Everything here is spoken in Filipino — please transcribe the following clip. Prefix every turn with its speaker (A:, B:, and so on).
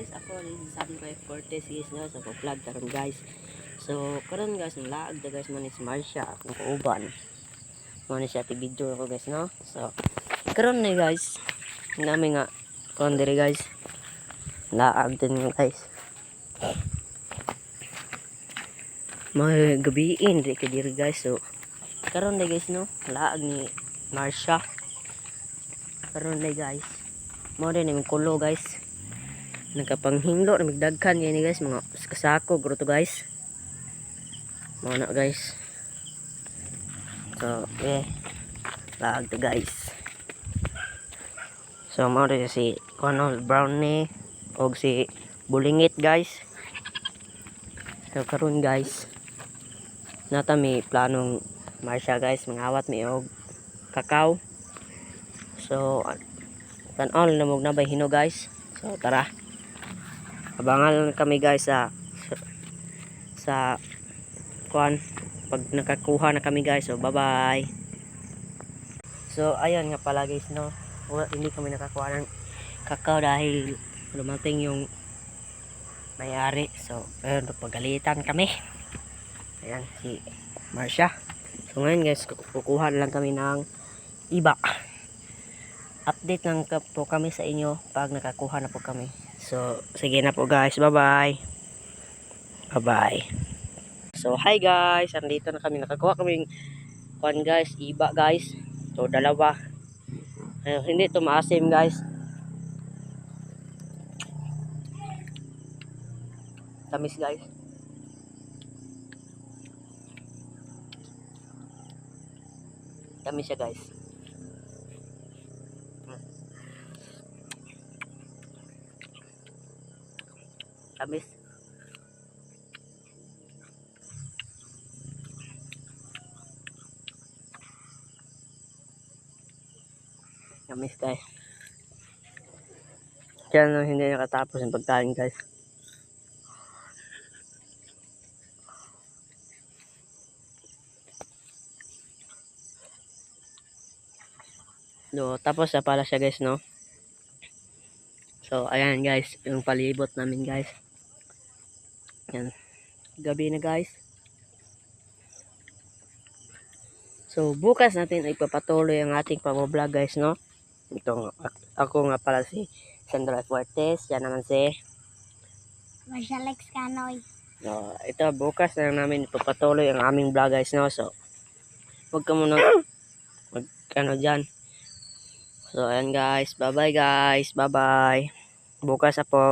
A: guys, ako ni Sabi Roy Cortez guys no, sa vlog karon guys. So karon guys, laag da guys man is Marcia akong kauban. Mo ni siya ti video ko guys no. So karon ni guys, nami nga kon diri guys. Laag din guys. May gabiin diri ka diri guys. So karon ni guys no, laag ni Marcia. Karon ni guys. Mo din ni kulo guys. Nagkapanghinglo na migdagkan yan guys, mga kasako guro to guys, mga na guys. So laag to guys. So mo rin si Conal Brownie o si Bulingit guys. So karon guys nata may planong Marcia guys, mangawat may og kakao. So tan-all na mog nabay hino guys. So tara, abangan kami guys sa kuan pag nakakuha na kami guys. So bye bye. So ayan nga pala guys no, hindi kami nakakuha ng kakao dahil dumating yung may-ari. So ayun, pagalitan kami. Ayan si Marcia. So ngayon guys, kukuha lang kami ng iba. Update lang po kami sa inyo pag nakakuha na po kami. So sige na po guys, bye bye. Bye bye. So hi guys, andito na kami, nakakuha kami kuan guys, iba guys. So dalawa. Hindi to maasim guys. Tamis guys. Tamis siya guys. Tamis. Tamis guys. Kaya no, hindi nakatapos ang pagkain guys. So tapos na pala siya guys no. So ayan guys, yung palibot namin guys. Yan. Gabi na guys. So bukas natin ipapatuloy ang ating pag-vlog guys no. Ito ako nga pala si Sandra Fuertes, yan naman si
B: Marcia Lex Canoy.
A: So ito bukas na namin ipapatuloy ang aming vlog guys no. So huwag ka muna mag ano dyan. So ayan guys, bye bye guys, bye bye. Bukas na po.